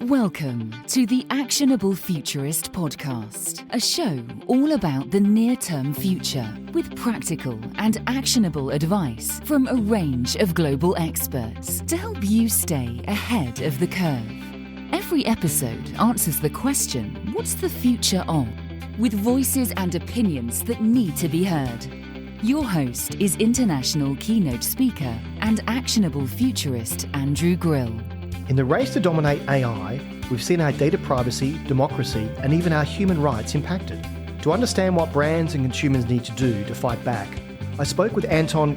Welcome to the Actionable Futurist podcast, a show all about the near-term future with practical and actionable advice from a range of global experts to help you stay ahead of the curve. Every episode answers the question, what's the future of? With voices and opinions that need to be heard. Your host is international keynote speaker and actionable futurist Andrew Grill. In the race to dominate AI, we've seen our data privacy, democracy, and even our human rights impacted. To understand what brands and consumers need to do to fight back, I spoke with Anton,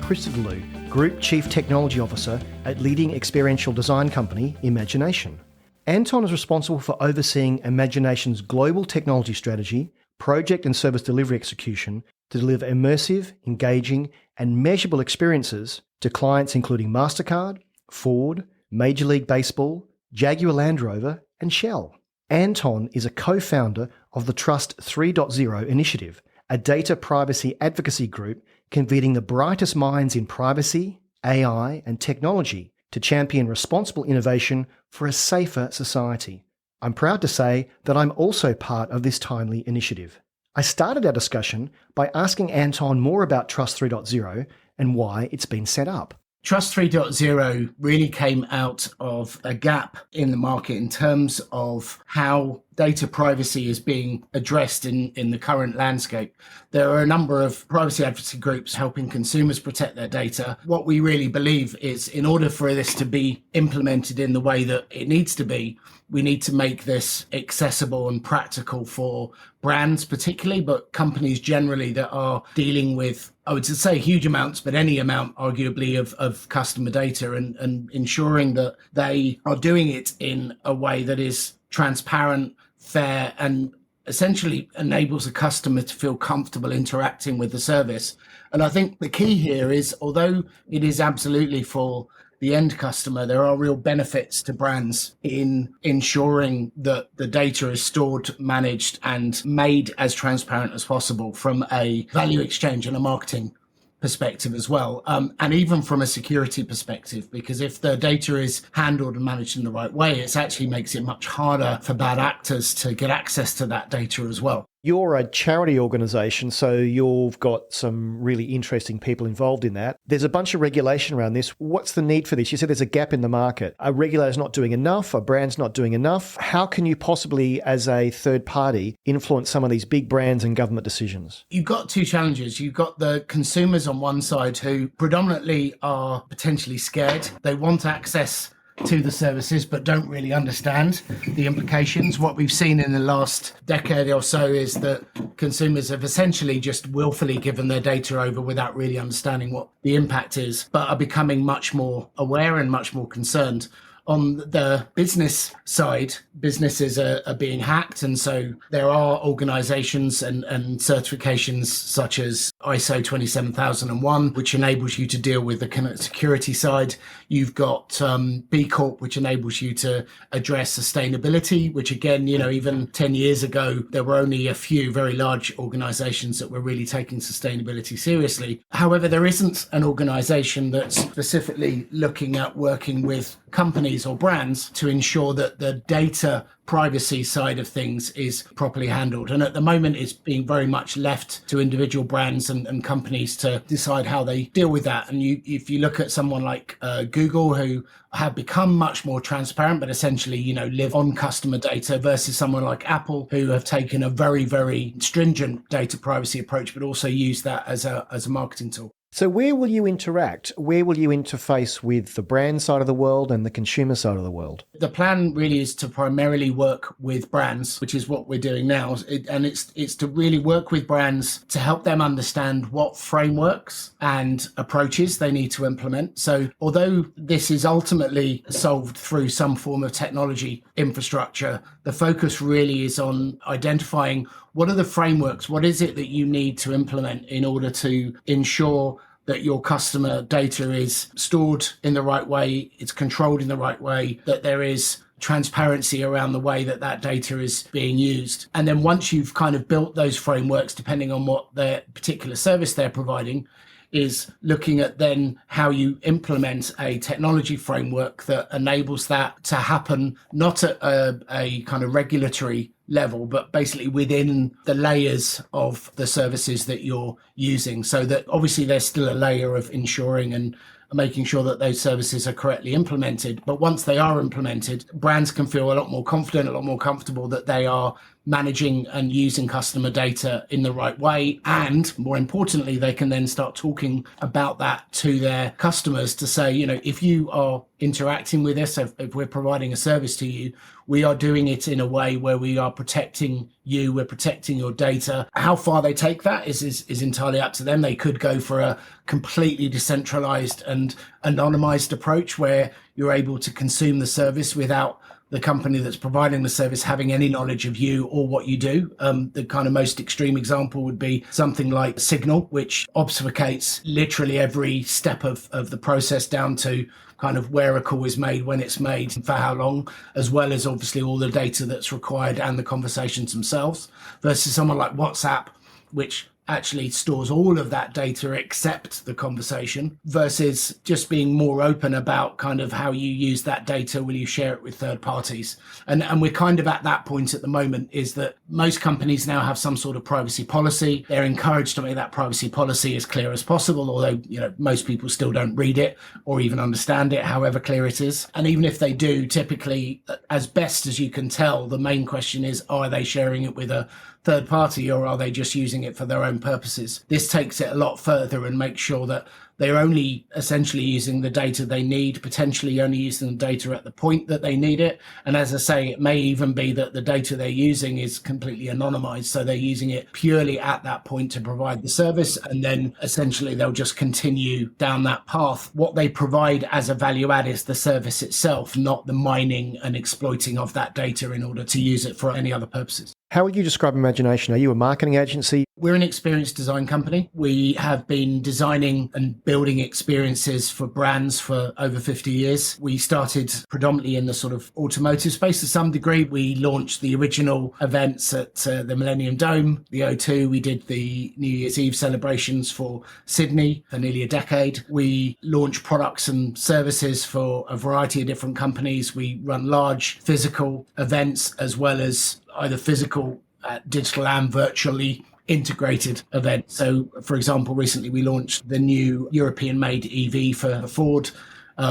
Group Chief Technology Officer at leading experiential design company Imagination. Anton is responsible for overseeing Imagination's global technology strategy, project and service delivery execution to deliver immersive, engaging, and measurable experiences to clients including Mastercard, Ford, Major League Baseball, Jaguar Land Rover, and Shell. Anton is a co-founder of the Trust 3.0 initiative, a data privacy advocacy group convening the brightest minds in privacy, AI, and technology to champion responsible innovation for a safer society. I'm proud to say that I'm also part of this timely initiative. I started our discussion by asking Anton more about Trust 3.0 and why it's been set up. Trust 3.0 really came out of a gap in the market in terms of how data privacy is being addressed in the current landscape. There are a number of privacy advocacy groups helping consumers protect their data. What we really believe is in order for this to be implemented in the way that it needs to be, we need to make this accessible and practical for brands particularly, but companies generally that are dealing with, I would say huge amounts, but any amount arguably of customer data and ensuring that they are doing it in a way that is transparent, fair, and essentially enables a customer to feel comfortable interacting with the service. And I think the key here is, although it is absolutely for the end customer, there are real benefits to brands in ensuring that the data is stored, managed, and made as transparent as possible from a value exchange and a marketing perspective as well, and even from a security perspective, because if the data is handled and managed in the right way, it actually makes it much harder for bad actors to get access to that data as well. You're a charity organisation, so you've got some really interesting people involved in that. There's a bunch of regulation around this. What's the need for this? You said there's a gap in the market. Are regulators not doing enough? Are brands not doing enough? How can you possibly, as a third party, influence some of these big brands and government decisions? You've got two challenges. You've got the consumers on one side who predominantly are potentially scared. They want access to the services, but don't really understand the implications. What we've seen in the last decade or so is that consumers have essentially just willfully given their data over without really understanding what the impact is, but are becoming much more aware and much more concerned. On the business side, businesses are being hacked. And so there are organizations and certifications such as ISO 27001, which enables you to deal with the kind of security side. You've got B Corp, which enables you to address sustainability, which again, even 10 years ago, there were only a few very large organizations that were really taking sustainability seriously. However, there isn't an organization that's specifically looking at working with companies or brands to ensure that the data privacy side of things is properly handled. And at the moment, it's being very much left to individual brands and companies to decide how they deal with that. And if you look at someone like Google, who have become much more transparent, but essentially, live on customer data, versus someone like Apple, who have taken a very, very stringent data privacy approach, but also use that as a marketing tool. So where will you interact? Where will you interface with the brand side of the world and the consumer side of the world? The plan really is to primarily work with brands, which is what we're doing now. It's to really work with brands to help them understand what frameworks and approaches they need to implement. So although this is ultimately solved through some form of technology infrastructure, the focus really is on identifying what are the frameworks, what is it that you need to implement in order to ensure that your customer data is stored in the right way, it's controlled in the right way, that there is transparency around the way that data is being used. And then once you've kind of built those frameworks, depending on what their particular service they're providing, is looking at then how you implement a technology framework that enables that to happen, not at a kind of regulatory level, but basically within the layers of the services that you're using, so that obviously there's still a layer of ensuring and making sure that those services are correctly implemented. But once they are implemented, brands can feel a lot more confident, a lot more comfortable that they are managing and using customer data in the right way. And more importantly, they can then start talking about that to their customers to say, if you are interacting with us, if we're providing a service to you, we are doing it in a way where we are protecting you, we're protecting your data. How far they take that is entirely up to them. They could go for a completely decentralized and anonymized approach where you're able to consume the service without the company that's providing the service having any knowledge of you or what you do. The kind of most extreme example would be something like Signal, which obfuscates literally every step of the process down to kind of where a call is made, when it's made, and for how long, as well as obviously all the data that's required and the conversations themselves, versus someone like WhatsApp, which actually stores all of that data except the conversation, versus just being more open about kind of how you use that data. Will you share it with third parties? And we're kind of at that point at the moment, is that most companies now have some sort of privacy policy. They're encouraged to make that privacy policy as clear as possible, although most people still don't read it or even understand it, however clear it is. And even if they do, typically, as best as you can tell, the main question is, are they sharing it with a third party, or are they just using it for their own purposes? This takes it a lot further and makes sure that they're only essentially using the data they need, potentially only using the data at the point that they need it. And as I say, it may even be that the data they're using is completely anonymized. So they're using it purely at that point to provide the service. And then essentially they'll just continue down that path. What they provide as a value add is the service itself, not the mining and exploiting of that data in order to use it for any other purposes. How would you describe Imagination? Are you a marketing agency? We're an experience design company. We have been designing and building experiences for brands for over 50 years. We started predominantly in the sort of automotive space to some degree. We launched the original events at the Millennium Dome, the O2. We did the New Year's Eve celebrations for Sydney for nearly a decade. We launched products and services for a variety of different companies. We run large physical events as well as either physical, digital and virtually integrated events. So, for example, recently we launched the new European-made EV for Ford,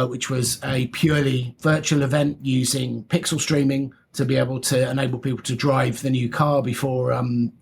which was a purely virtual event using pixel streaming to be able to enable people to drive the new car before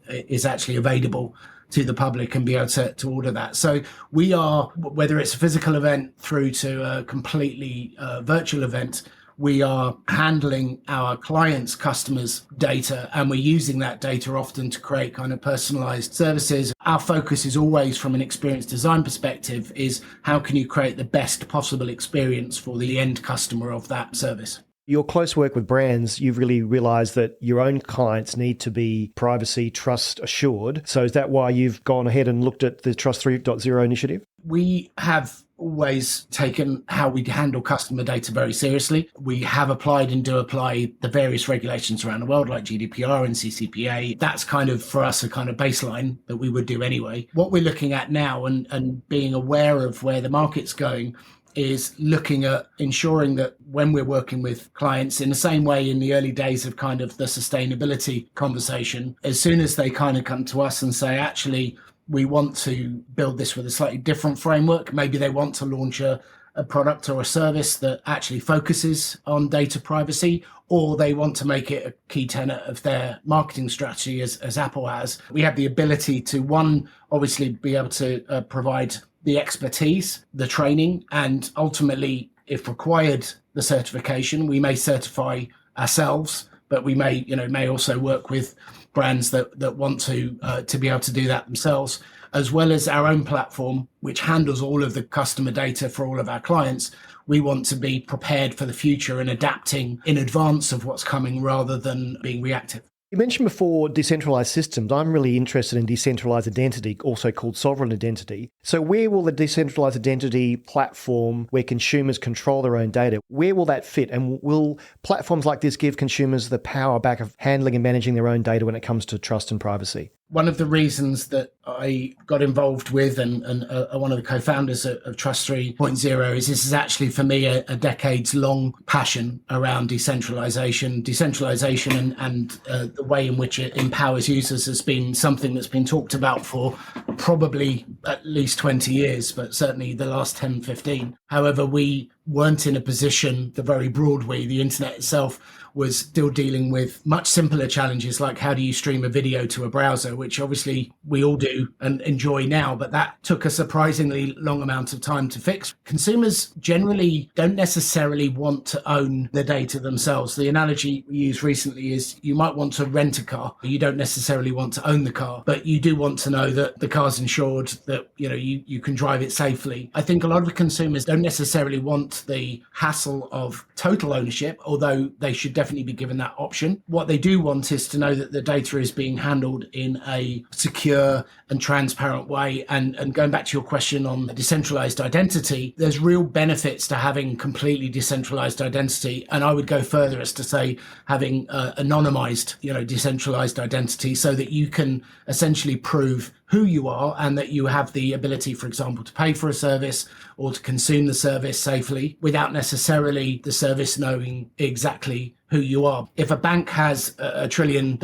it is actually available to the public and be able to order that. So we are, whether it's a physical event through to a completely virtual event, we are handling our clients' customers' data, and we're using that data often to create kind of personalized services. Our focus is always, from an experience design perspective, is how can you create the best possible experience for the end customer of that service. Your close work with brands, you've really realised that your own clients need to be privacy, trust assured. So is that why you've gone ahead and looked at the Trust 3.0 initiative? We have always taken how we handle customer data very seriously. We have applied and do apply the various regulations around the world like GDPR and CCPA. That's kind of for us a kind of baseline that we would do anyway. What we're looking at now and being aware of where the market's going is looking at ensuring that when we're working with clients, in the same way in the early days of kind of the sustainability conversation, as soon as they kind of come to us and say, actually, we want to build this with a slightly different framework. Maybe they want to launch a product or a service that actually focuses on data privacy, or they want to make it a key tenet of their marketing strategy as Apple has. We have the ability to, one, obviously be able to provide the expertise, the training, and ultimately, if required, the certification. We may certify ourselves, but we may also work with brands that want to be able to do that themselves, as well as our own platform, which handles all of the customer data for all of our clients. We want to be prepared for the future and adapting in advance of what's coming rather than being reactive. You mentioned before decentralized systems. I'm really interested in decentralized identity, also called sovereign identity. So where will the decentralized identity platform where consumers control their own data, where will that fit? And will platforms like this give consumers the power back of handling and managing their own data when it comes to trust and privacy? One of the reasons that I got involved with and one of the co-founders of Trust 3.0 is this is actually for me a decades-long passion around decentralization. Decentralization and the way in which it empowers users has been something that's been talked about for probably at least 20 years, but certainly the last 10, 15. However, we weren't in a position, the very broad way, the internet itself was still dealing with much simpler challenges like how do you stream a video to a browser, which obviously we all do and enjoy now, but that took a surprisingly long amount of time to fix. Consumers generally don't necessarily want to own the data themselves. The analogy we used recently is you might want to rent a car. You don't necessarily want to own the car, but you do want to know that the car's insured, that you can drive it safely. I think a lot of consumers don't necessarily want the hassle of total ownership, although they should definitely be given that option. What they do want is to know that the data is being handled in a secure and transparent way. And going back to your question on decentralized identity, there's real benefits to having completely decentralized identity. And I would go further as to say having anonymized, decentralized identity so that you can essentially prove who you are and that you have the ability, for example, to pay for a service or to consume the service safely without necessarily the service knowing exactly who you are. If a bank has $1 trillion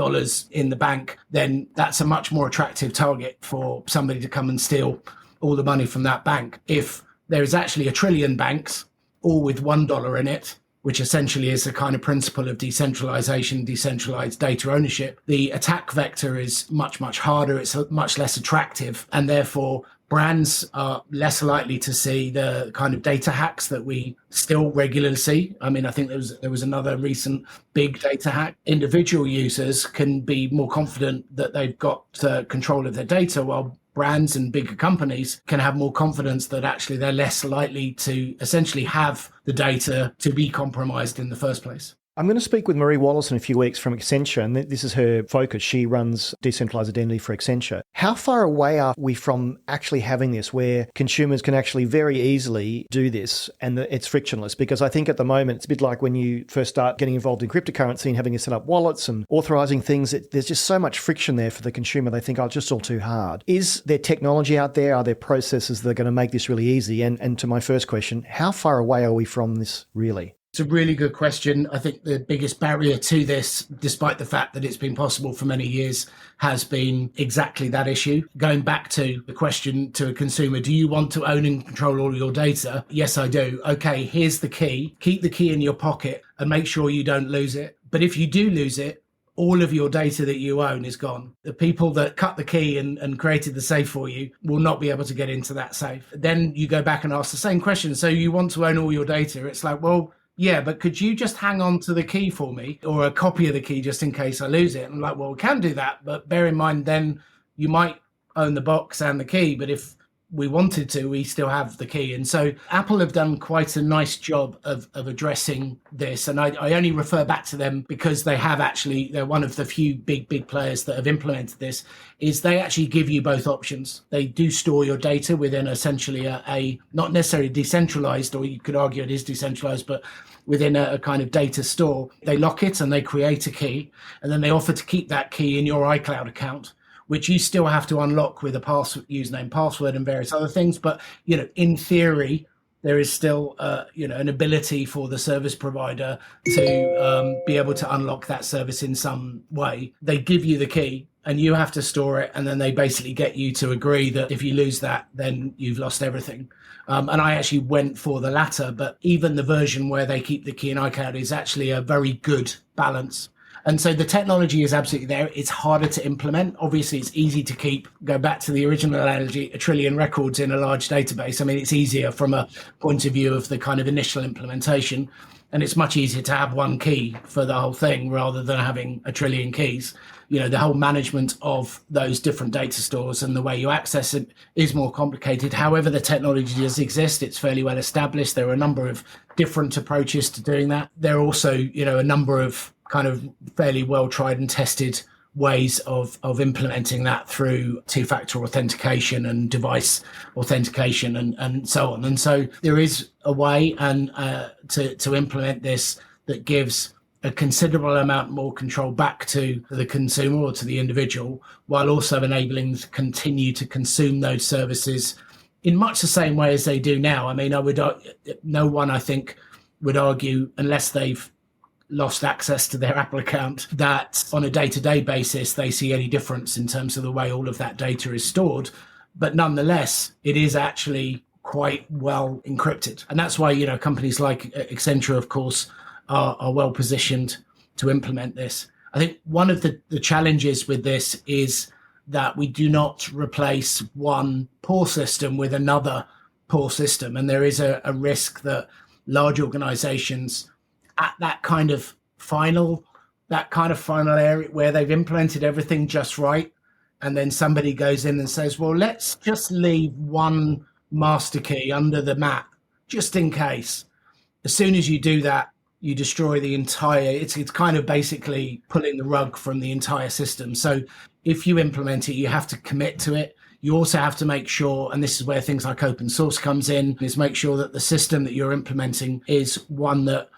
in the bank, then that's a much more attractive target for somebody to come and steal all the money from that bank. If there is actually 1 trillion banks, all with $1 in it, which essentially is the kind of principle of decentralization, decentralized data ownership, the attack vector is much, much harder. It's much less attractive. And therefore, brands are less likely to see the kind of data hacks that we still regularly see. I mean, I think there was another recent big data hack. Individual users can be more confident that they've got control of their data, while brands and bigger companies can have more confidence that actually they're less likely to essentially have the data to be compromised in the first place. I'm going to speak with Marie Wallace in a few weeks from Accenture, and this is her focus. She runs decentralized identity for Accenture. How far away are we from actually having this where consumers can actually very easily do this and it's frictionless? Because I think at the moment, it's a bit like when you first start getting involved in cryptocurrency and having to set up wallets and authorizing things. There's just so much friction there for the consumer. They think, it's just all too hard. Is there technology out there? Are there processes that are going to make this really easy? And to my first question, how far away are we from this really? It's a really good question. I think the biggest barrier to this, despite the fact that it's been possible for many years, has been exactly that issue. Going back to the question to a consumer, do you want to own and control all your data? Yes, I do. Okay, here's the key. Keep the key in your pocket and make sure you don't lose it. But if you do lose it, all of your data that you own is gone. The people that cut the key and created the safe for you will not be able to get into that safe. Then you go back and ask the same question. So you want to own all your data? It's like, well, yeah, but could you just hang on to the key for me or a copy of the key just in case I lose it? And I'm like, well, we can do that. But bear in mind, then you might own the box and the key. But if we wanted to, we still have the key. And so Apple have done quite a nice job of addressing this. And I only refer back to them because they're one of the few big players that have implemented this, is they actually give you both options. They do store your data within essentially a not necessarily decentralized, or you could argue it is decentralized, but within a kind of data store. They lock it and they create a key, and then they offer to keep that key in your iCloud account, which you still have to unlock with a username, password, and various other things. But, in theory, there is still, an ability for the service provider to be able to unlock that service in some way. They give you the key and you have to store it. And then they basically get you to agree that if you lose that, then you've lost everything. And I actually went for the latter, but even the version where they keep the key in iCloud is actually a very good balance. And so the technology is absolutely there. It's harder to implement. Obviously, it's easy to keep. Go back to the original analogy, 1 trillion records in a large database. I mean, it's easier from a point of view of the kind of initial implementation. And it's much easier to have one key for the whole thing rather than having 1 trillion keys. The whole management of those different data stores and the way you access it is more complicated. However, the technology does exist. It's fairly well established. There are a number of different approaches to doing that. There are also, a number of kind of fairly well tried and tested ways of implementing that through two-factor authentication and device authentication and so on. And so there is a way to implement this that gives a considerable amount more control back to the consumer or to the individual, while also enabling them to continue to consume those services in much the same way as they do now. I mean, no one, I think, would argue, unless they've lost access to their Apple account, that on a day-to-day basis, they see any difference in terms of the way all of that data is stored. But nonetheless, it is actually quite well encrypted. And that's why, companies like Accenture, of course, are well positioned to implement this. I think one of the challenges with this is that we do not replace one poor system with another poor system. And there is a risk that large organizations at that kind of final area where they've implemented everything just right, and then somebody goes in and says, well, let's just leave one master key under the mat just in case. As soon as you do that, you destroy the entire, it's kind of basically pulling the rug from the entire system. So if you implement it, you have to commit to it. You also have to make sure, and this is where things like open source comes in, is make sure that the system that you're implementing is one that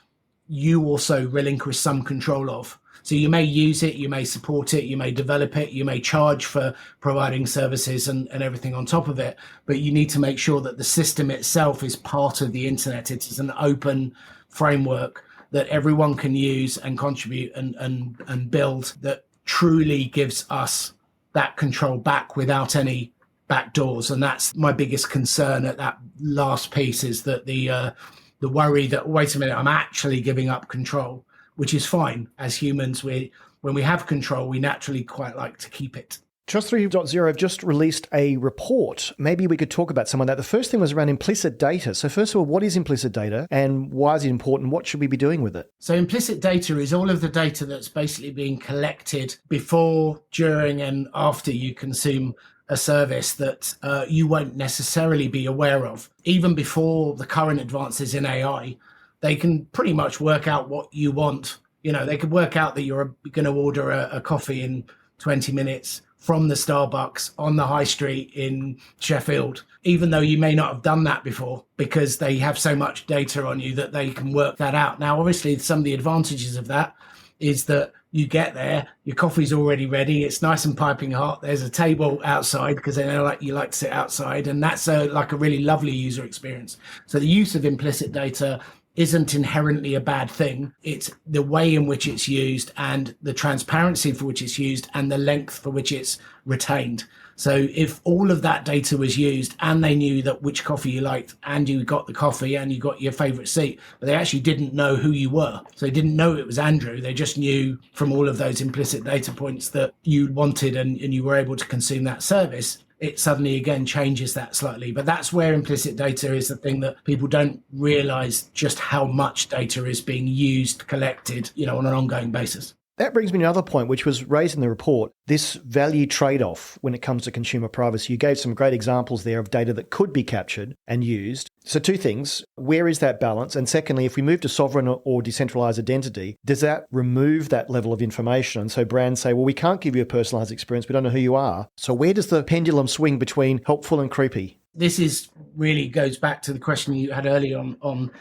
you also relinquish some control of. So you may use it, you may support it, you may develop it, you may charge for providing services and everything on top of it, but you need to make sure that the system itself is part of the internet. It is an open framework that everyone can use and contribute and build, that truly gives us that control back without any back doors. And that's my biggest concern at that last piece, is that the worry that, wait a minute, I'm actually giving up control, which is fine. As humans, when we have control, we naturally quite like to keep it. Trust 3.0 have just released a report. Maybe we could talk about some of that. The first thing was around implicit data. So first of all, what is implicit data and why is it important? What should we be doing with it? So implicit data is all of the data that's basically being collected before, during, and after you consume a service that you won't necessarily be aware of. Even before the current advances in AI, they can pretty much work out what you want. They could work out that you're going to order a coffee in 20 minutes from the Starbucks on the high street in Sheffield, even though you may not have done that before, because they have so much data on you that they can work that out. Now, obviously, some of the advantages of that is that you get there, your coffee's already ready, it's nice and piping hot, there's a table outside because they know you like to sit outside, and that's a really lovely user experience. So the use of implicit data isn't inherently a bad thing. It's the way in which it's used and the transparency for which it's used and the length for which it's retained. So if all of that data was used and they knew that which coffee you liked and you got the coffee and you got your favorite seat, but they actually didn't know who you were. So they didn't know it was Andrew. They just knew from all of those implicit data points that you wanted and you were able to consume that service. It suddenly again changes that slightly. But that's where implicit data is the thing that people don't realize, just how much data is being used, collected, on an ongoing basis. That brings me to another point, which was raised in the report, this value trade-off when it comes to consumer privacy. You gave some great examples there of data that could be captured and used. So two things, where is that balance? And secondly, if we move to sovereign or decentralized identity, does that remove that level of information? And so brands say, well, we can't give you a personalized experience. We don't know who you are. So where does the pendulum swing between helpful and creepy? This is really goes back to the question you had earlier on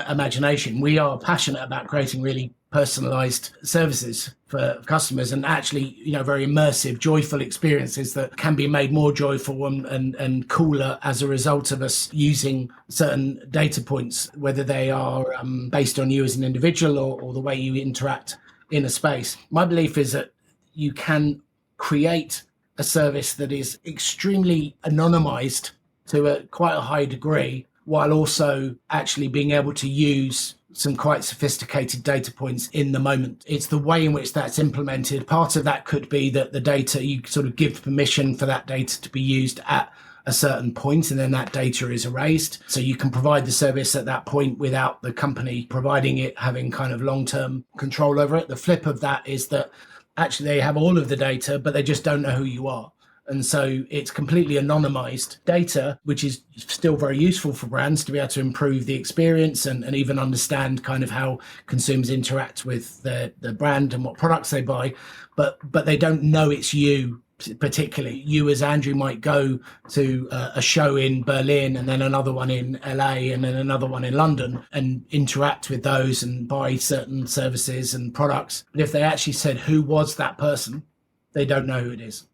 imagination. We are passionate about creating really personalized services for customers, and actually, very immersive, joyful experiences that can be made more joyful and cooler as a result of us using certain data points, whether they are based on you as an individual or the way you interact in a space. My belief is that you can create a service that is extremely anonymized to quite a high degree, while also actually being able to use some quite sophisticated data points in the moment. It's the way in which that's implemented. Part of that could be that the data, you sort of give permission for that data to be used at a certain point, and then that data is erased. So you can provide the service at that point without the company providing it having kind of long-term control over it. The flip of that is that actually they have all of the data, but they just don't know who you are. And so it's completely anonymized data, which is still very useful for brands to be able to improve the experience and even understand kind of how consumers interact with the brand and what products they buy. But they don't know it's you particularly you as Andrew might go to a show in Berlin and then another one in LA and then another one in London and interact with those and buy certain services and products. But if they actually said who was that person, they don't know who it is.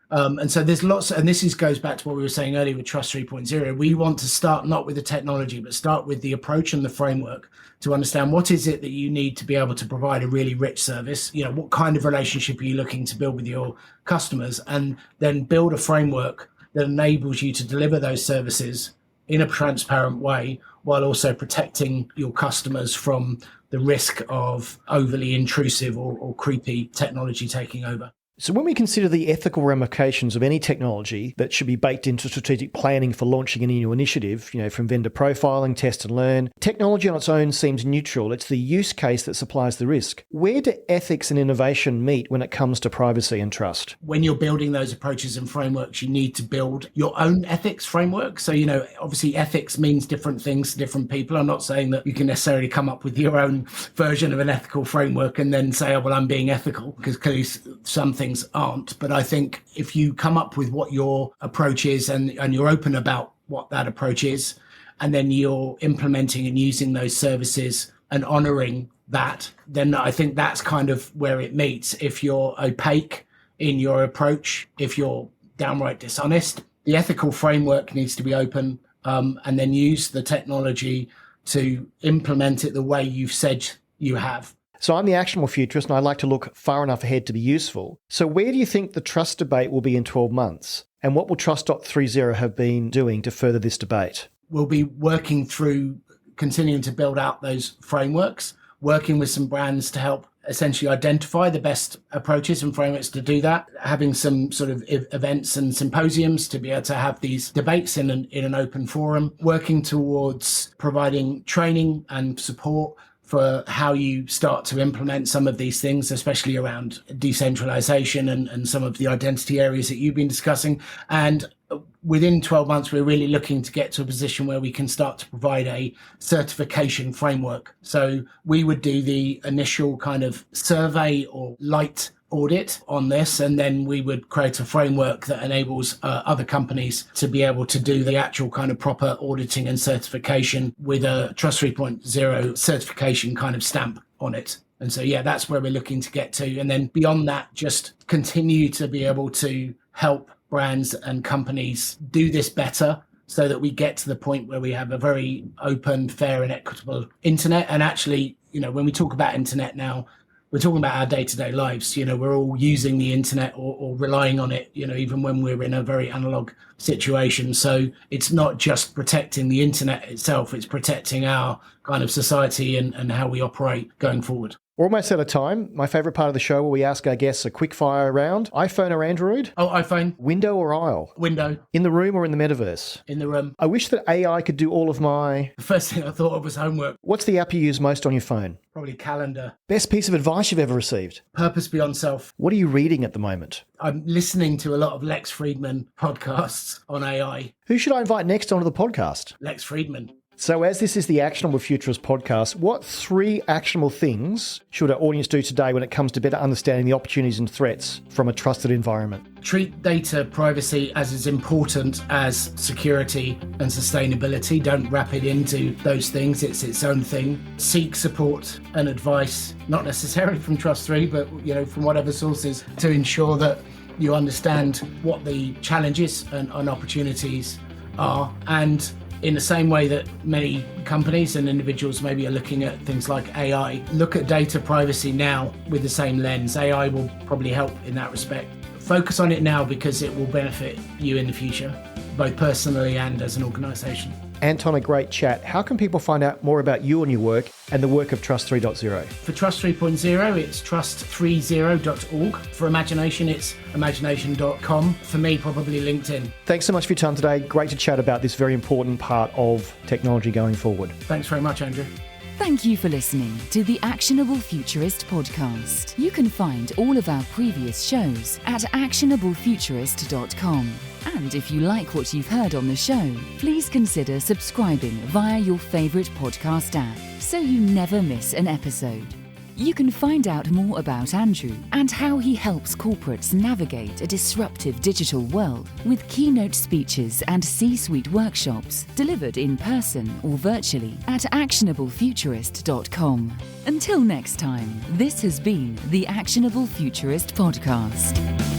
And so there's lots, and this goes back to what we were saying earlier with Trust 3.0. We want to start not with the technology, but start with the approach and the framework to understand what is it that you need to be able to provide a really rich service. What kind of relationship are you looking to build with your customers, and then build a framework that enables you to deliver those services in a transparent way while also protecting your customers from the risk of overly intrusive or creepy technology taking over. So when we consider the ethical ramifications of any technology that should be baked into strategic planning for launching any new initiative, from vendor profiling, test and learn, technology on its own seems neutral. It's the use case that supplies the risk. Where do ethics and innovation meet when it comes to privacy and trust? When you're building those approaches and frameworks, you need to build your own ethics framework. So, obviously ethics means different things to different people. I'm not saying that you can necessarily come up with your own version of an ethical framework and then say, oh, well, I'm being ethical, because clearly some things aren't. But I think if you come up with what your approach is and you're open about what that approach is, and then you're implementing and using those services and honoring that, then I think that's kind of where it meets. If you're opaque in your approach, if you're downright dishonest, the ethical framework needs to be open, and then use the technology to implement it the way you've said you have. So I'm the actionable futurist, and I like to look far enough ahead to be useful. So where do you think the trust debate will be in 12 months? And what will Trust 3.0 have been doing to further this debate? We'll be working through continuing to build out those frameworks, working with some brands to help essentially identify the best approaches and frameworks to do that, having some sort of events and symposiums to be able to have these debates in an open forum, working towards providing training and support for how you start to implement some of these things, especially around decentralization and some of the identity areas that you've been discussing. And within 12 months, we're really looking to get to a position where we can start to provide a certification framework. So we would do the initial kind of survey or light audit on this, and then we would create a framework that enables other companies to be able to do the actual kind of proper auditing and certification with a Trust 3.0 certification kind of stamp on it. And so, that's where we're looking to get to. And then beyond that, just continue to be able to help brands and companies do this better, so that we get to the point where we have a very open, fair and equitable internet. And actually, when we talk about internet now, we're talking about our day-to-day lives. We're all using the internet or relying on it, even when we're in a very analog situation. So it's not just protecting the internet itself, it's protecting our kind of society and how we operate going forward. We're almost out of time. My favourite part of the show where we ask our guests a quick fire round. iPhone or Android? Oh, iPhone. Window or aisle? Window. In the room or in the metaverse? In the room. I wish that AI could do all of my... The first thing I thought of was homework. What's the app you use most on your phone? Probably calendar. Best piece of advice you've ever received? Purpose beyond self. What are you reading at the moment? I'm listening to a lot of Lex Friedman podcasts on AI. Who should I invite next onto the podcast? Lex Friedman. So as this is the Actionable Futurist podcast, what 3 actionable things should our audience do today when it comes to better understanding the opportunities and threats from a trusted environment? Treat data privacy as important as security and sustainability. Don't wrap it into those things. It's its own thing. Seek support and advice, not necessarily from Trust 3, but from whatever sources, to ensure that you understand what the challenges and opportunities are. And in the same way that many companies and individuals maybe are looking at things like AI, look at data privacy now with the same lens. AI will probably help in that respect. Focus on it now because it will benefit you in the future, both personally and as an organisation. Anton, a great chat. How can people find out more about you and your work and the work of Trust 3.0? For Trust 3.0, it's trust30.org. For Imagination, it's imagination.com. For me, probably LinkedIn. Thanks so much for your time today. Great to chat about this very important part of technology going forward. Thanks very much, Andrew. Thank you for listening to the Actionable Futurist podcast. You can find all of our previous shows at actionablefuturist.com. And if you like what you've heard on the show, please consider subscribing via your favourite podcast app so you never miss an episode. You can find out more about Andrew and how he helps corporates navigate a disruptive digital world with keynote speeches and C-suite workshops delivered in person or virtually at actionablefuturist.com. Until next time, this has been the Actionable Futurist Podcast.